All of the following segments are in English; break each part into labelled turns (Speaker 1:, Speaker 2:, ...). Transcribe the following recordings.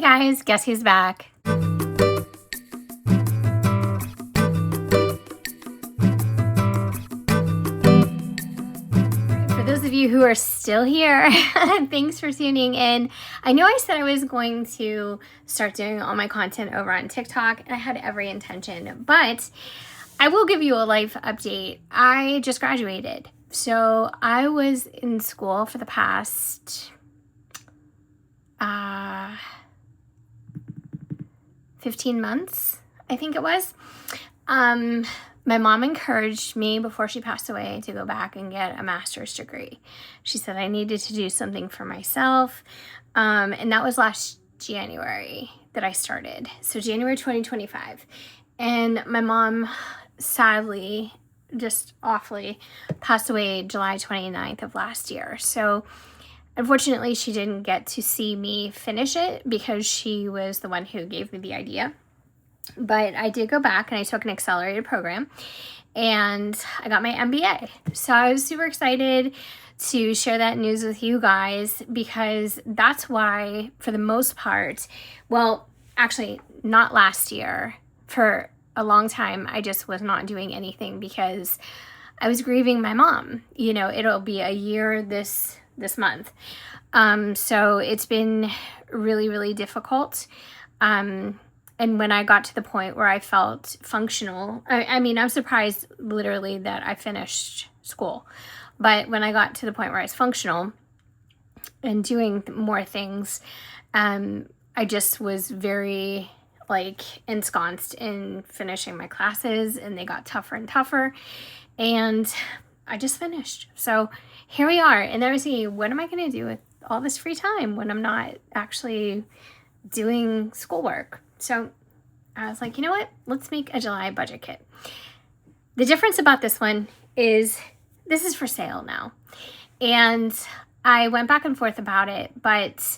Speaker 1: guys, guess who's back? For those of you who are still here, thanks for tuning in. I know I said I was going to start doing all my content over on TikTok, and I had every intention, but I will give you a life update. I just graduated. So I was in school for the past 15 months, I think it was. My mom encouraged me before she passed away to go back and get a master's degree. She said I needed to do something for myself. And that was last January that I started. So January 2025. And my mom sadly, just awfully, passed away July 29th of last year. So unfortunately, she didn't get to see me finish it because she was the one who gave me the idea. But I did go back and I took an accelerated program and I got my MBA. So I was super excited to share that news with you guys because that's why, for the most part, well, actually not last year, for a long time, I just was not doing anything because I was grieving my mom. You know, it'll be a year this month. So it's been really, really difficult. And when I got to the point where I felt functional, I mean, I'm surprised literally that I finished school. But when I got to the point where I was functional and doing more things, I just was very ensconced in finishing my classes, and they got tougher and tougher. And I just finished. So here we are. And I was thinking, what am I going to do with all this free time when I'm not actually doing schoolwork? So I was like, you know what? Let's make a July budget kit. The difference about this one is this is for sale now. And I went back and forth about it, but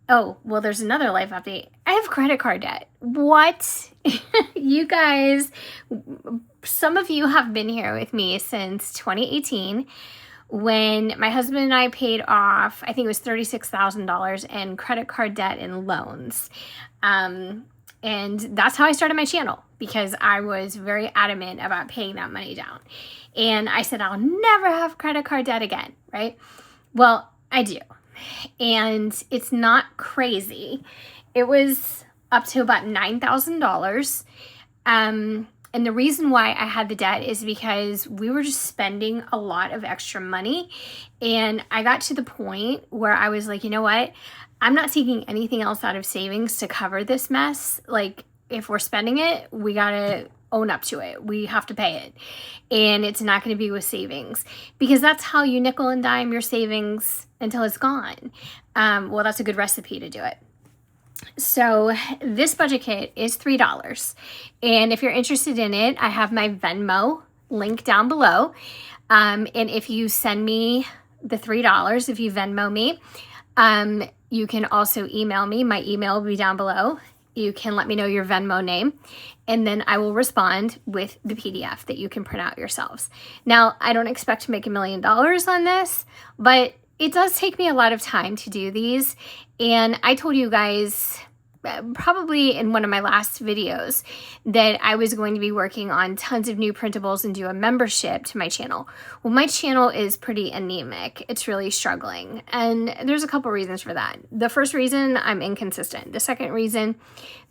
Speaker 1: oh, well, there's another life update. I have credit card debt. What? You guys, some of you have been here with me since 2018 when my husband and I paid off, I think it was $36,000 in credit card debt and loans. And that's how I started my channel because I was very adamant about paying that money down. And I said, I'll never have credit card debt again, right? Well, I do. And it's not crazy. It was up to about $9,000. And the reason why I had the debt is because we were just spending a lot of extra money. And I got to the point where I was like, you know what? I'm not taking anything else out of savings to cover this mess. Like, if we're spending it, we got to own up to it. We have to pay it. And it's not going to be with savings because that's how you nickel and dime your savings until it's gone. Well, that's a good recipe to do it. So this budget kit is $3. And if you're interested in it, I have my Venmo link down below. And if you send me the $3, if you Venmo me, you can also email me. My email will be down below. You can let me know your Venmo name, and then I will respond with the PDF that you can print out yourselves. Now, I don't expect to make $1 million on this, but it does take me a lot of time to do these. And I told you guys probably in one of my last videos that I was going to be working on tons of new printables and do a membership to my channel. Well, my channel is pretty anemic. It's really struggling. And there's a couple reasons for that. The first reason, I'm inconsistent. The second reason,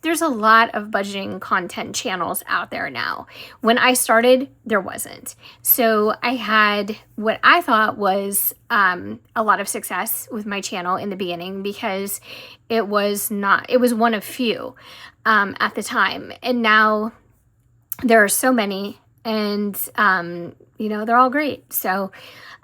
Speaker 1: there's a lot of budgeting content channels out there now. When I started, there wasn't. So I had what I thought was a lot of success with my channel in the beginning because it was one of few at the time. And now there are so many, and they're all great. So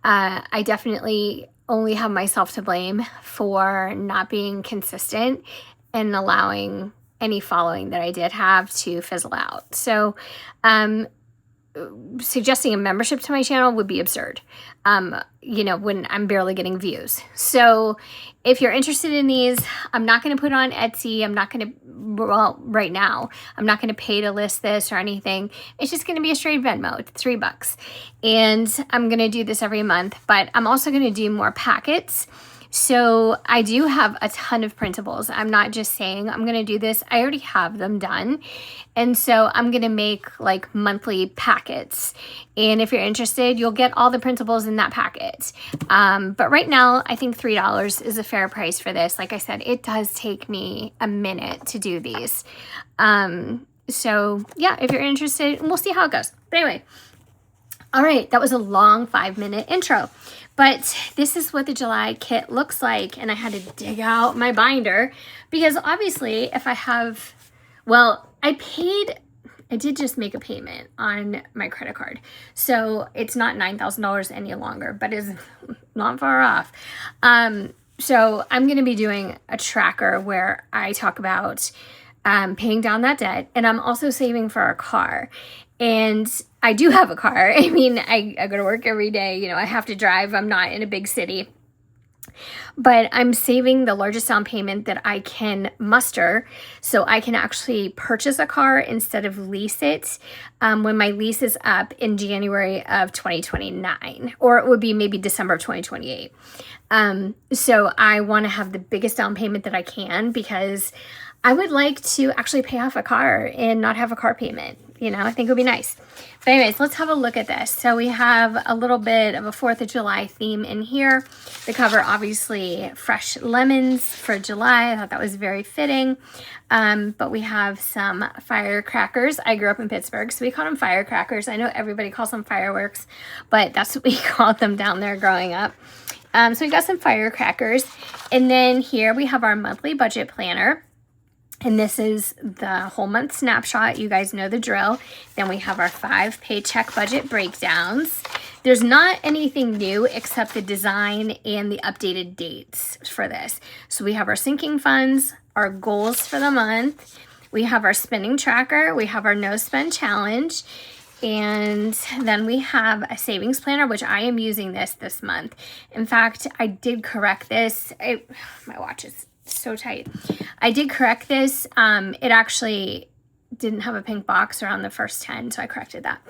Speaker 1: I definitely only have myself to blame for not being consistent and allowing any following that I did have to fizzle out. So suggesting a membership to my channel would be absurd, when I'm barely getting views. So if you're interested in these, I'm not going to put it on Etsy. I'm not going to, right now, I'm not going to pay to list this or anything. It's just going to be a straight Venmo. It's $3. And I'm going to do this every month, but I'm also going to do more packets. So I do have a ton of printables. I'm not just saying I'm going to do this. I already have them done. And so I'm going to make like monthly packets. And if you're interested, you'll get all the printables in that packet. But right now, I think $3 is a fair price for this. Like I said, it does take me a minute to do these. So yeah, if you're interested, we'll see how it goes. But anyway, all right, that was a long 5-minute intro. But this is what the July kit looks like. And I had to dig out my binder because obviously if I have, well, I did just make a payment on my credit card. So it's not $9,000 any longer, but it's not far off. So I'm going to be doing a tracker where I talk about paying down that debt. And I'm also saving for a car. And I do have a car. I mean, I go to work every day. You know, I have to drive. I'm not in a big city. But I'm saving the largest down payment that I can muster so I can actually purchase a car instead of lease it when my lease is up in January of 2029. Or it would be maybe December of 2028. So I want to have the biggest down payment that I can because I would like to actually pay off a car and not have a car payment. You know, I think it would be nice. But anyways, let's have a look at this. So we have a little bit of a 4th of July theme in here. The cover, obviously, fresh lemons for July. I thought that was very fitting. But we have some firecrackers. I grew up in Pittsburgh, so we call them firecrackers. I know everybody calls them fireworks, but that's what we called them down there growing up. So we got some firecrackers. And then here we have our monthly budget planner. And this is the whole month snapshot. You guys know the drill. Then we have our 5 paycheck budget breakdowns. There's not anything new except the design and the updated dates for this. So we have our sinking funds, our goals for the month. We have our spending tracker. We have our no spend challenge. And then we have a savings planner, which I am using this month. In fact, I did correct this. My watch is so tight. I did correct this. It actually didn't have a pink box around the first 10, so I corrected that.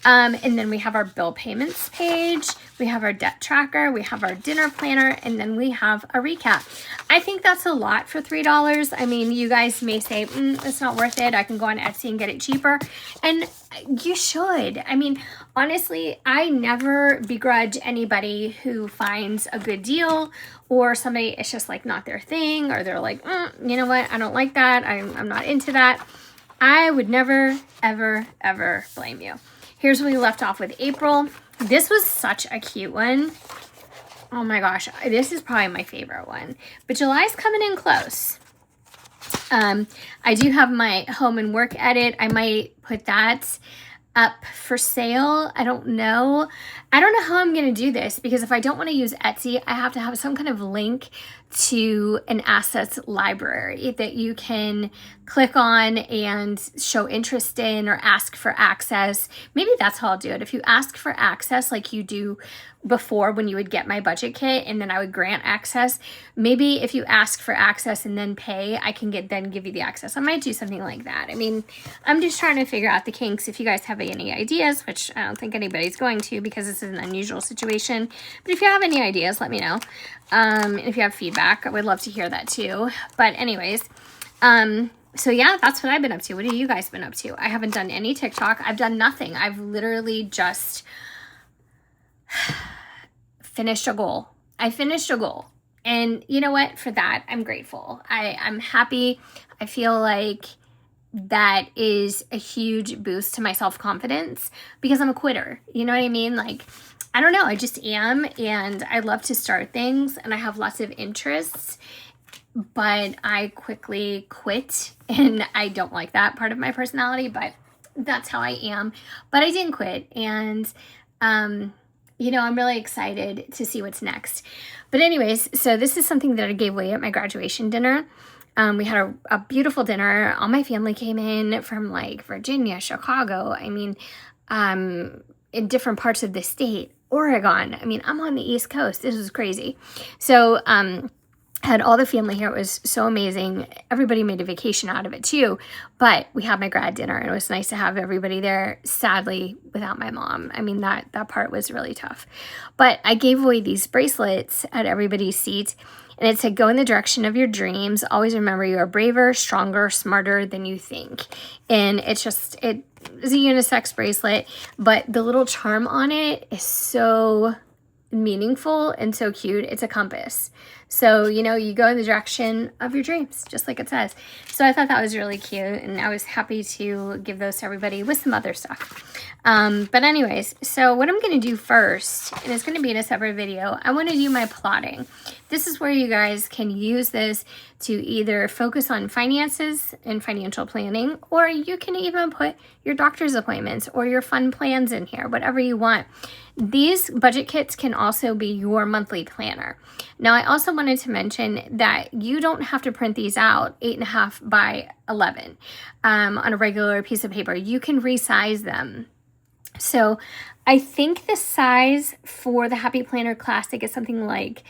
Speaker 1: And then we have our bill payments page. We have our debt tracker. We have our dinner planner, and then we have a recap. I think that's a lot for $3. I mean, you guys may say, it's not worth it. I can go on Etsy and get it cheaper. And you should. I mean, honestly, I never begrudge anybody who finds a good deal or somebody, it's just like not their thing, or they're like, you know what? I don't like that. I'm not into that. I would never, ever, ever blame you. Here's where we left off with April. This was such a cute one. Oh my gosh, this is probably my favorite one. But July's coming in close. I do have my home and work edit. I might put that up for sale. I don't know how I'm going to do this, because if I don't want to use Etsy, I have to have some kind of link to an assets library that you can click on and show interest in or ask for access. Maybe that's how I'll do it. If you ask for access like you do before when you would get my budget kit and then I would grant access, maybe if you ask for access and then pay, I can then give you the access. I might do something like that. I mean, I'm just trying to figure out the kinks. If you guys have any ideas, which I don't think anybody's going to because this is an unusual situation, but if you have any ideas, let me know. If you have feedback, I would love to hear that too. But anyways, so yeah, that's what I've been up to. What have you guys been up to? I haven't done any TikTok. I've done nothing. I've literally just finished a goal. I finished a goal. And you know what? For that, I'm grateful. I'm happy. I feel like that is a huge boost to my self-confidence because I'm a quitter. You know what I mean? Like, I don't know. I just am. And I love to start things and I have lots of interests, but I quickly quit, and I don't like that part of my personality, but that's how I am. But I didn't quit, and you know, I'm really excited to see what's next. But anyways, so this is something that I gave away at my graduation dinner. We had a beautiful dinner. All my family came in from like Virginia, Chicago. I mean, in different parts of the state, Oregon. I mean, I'm on the East Coast. This was crazy. So, Had all the family here. It was so amazing. Everybody made a vacation out of it too. But we had my grad dinner, and it was nice to have everybody there, sadly, without my mom. I mean, that part was really tough. But I gave away these bracelets at everybody's seat, and it said, go in the direction of your dreams. Always remember you are braver, stronger, smarter than you think. And it is a unisex bracelet, but the little charm on it is so meaningful and so cute. It's a compass. So, you know, you go in the direction of your dreams, just like it says. So I thought that was really cute, and I was happy to give those to everybody with some other stuff. But anyways, so what I'm going to do first, and it's going to be in a separate video, I want to do my plotting. This is where you guys can use this to either focus on finances and financial planning, or you can even put your doctor's appointments or your fun plans in here, whatever you want. These budget kits can also be your monthly planner. Now, I also wanted to mention that you don't have to print these out 8.5 by 11 on a regular piece of paper. You can resize them. So I think the size for the Happy Planner Classic is something like,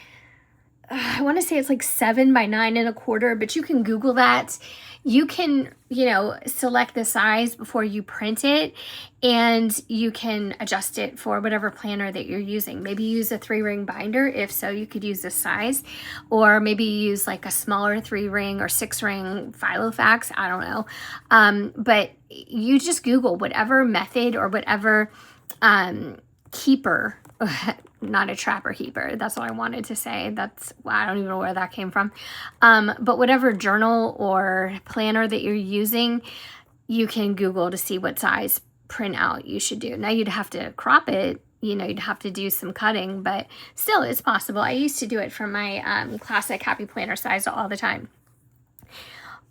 Speaker 1: I want to say it's like 7 by 9.25, but you can Google that. You can, you know, select the size before you print it, and you can adjust it for whatever planner that you're using. Maybe use a 3-ring binder. If so, you could use this size, or maybe use like a smaller 3-ring or 6-ring Filofax. I don't know. But you just Google whatever method or whatever keeper, not a trapper keeper. That's what I wanted to say. I don't even know where that came from. But whatever journal or planner that you're using, you can Google to see what size printout you should do. Now you'd have to crop it, you know, you'd have to do some cutting, but still it's possible. I used to do it for my classic Happy Planner size all the time.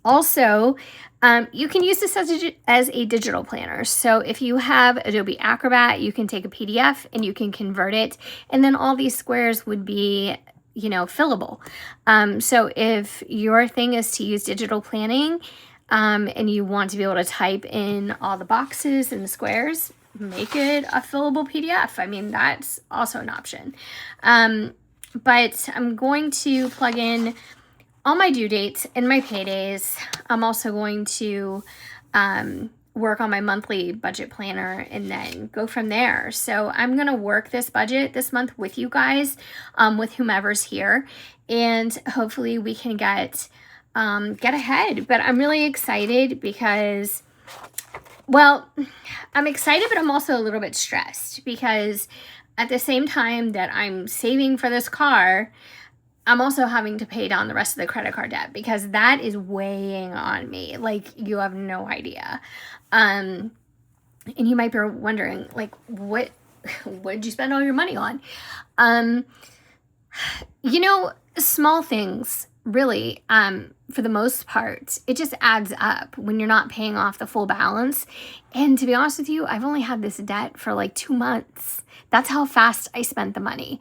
Speaker 1: Also, you can use this as a digital planner. So if you have Adobe Acrobat, you can take a PDF and you can convert it. And then all these squares would be, you know, fillable. So if your thing is to use digital planning and you want to be able to type in all the boxes and the squares, make it a fillable PDF. I mean, that's also an option. But I'm going to plug in all my due dates and my paydays. I'm also going to work on my monthly budget planner and then go from there. So I'm going to work this budget this month with you guys, with whomever's here, and hopefully we can get ahead. But I'm really excited because, well, I'm excited, but I'm also a little bit stressed because at the same time that I'm saving for this car, I'm also having to pay down the rest of the credit card debt because that is weighing on me. Like, you have no idea. And you might be wondering, like, what did you spend all your money on? You know, small things, really, for the most part, it just adds up when you're not paying off the full balance. And to be honest with you, I've only had this debt for like 2 months. That's how fast I spent the money.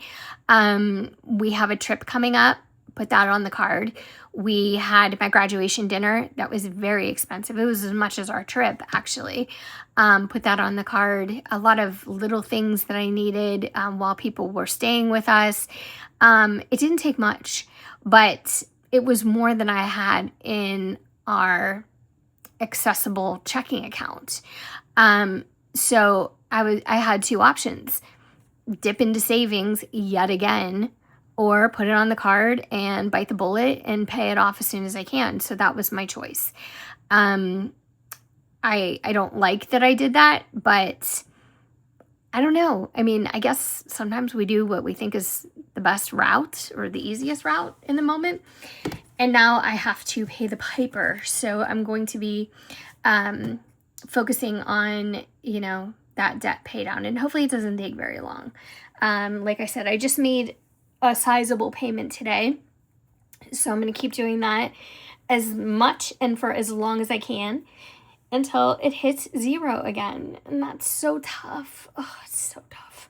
Speaker 1: We have a trip coming up, put that on the card. We had my graduation dinner. That was very expensive. It was as much as our trip, actually. Put that on the card. A lot of little things that I needed while people were staying with us. It didn't take much, but it was more than I had in our accessible checking account. So I had 2 options: dip into savings yet again, or put it on the card and bite the bullet and pay it off as soon as I can. So that was my choice. I don't like that I did that, but I don't know. I mean, I guess sometimes we do what we think is the best route or the easiest route in the moment. And now I have to pay the piper. So I'm going to be focusing on, you know, that debt pay down. And hopefully it doesn't take very long. Like I said, I just made a sizable payment today. So I'm going to keep doing that as much and for as long as I can until it hits 0 again. And that's so tough. Oh, it's so tough.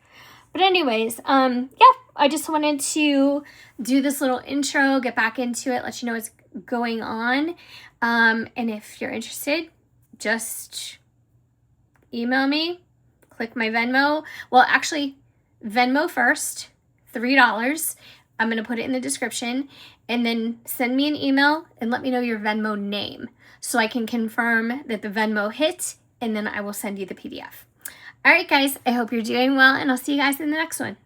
Speaker 1: But anyways, yeah, I just wanted to do this little intro, get back into it, let you know what's going on. And if you're interested, just email me, click my Venmo. Well, actually, Venmo first, $3. I'm going to put it in the description, and then send me an email and let me know your Venmo name so I can confirm that the Venmo hit, and then I will send you the PDF. All right, guys, I hope you're doing well, and I'll see you guys in the next one.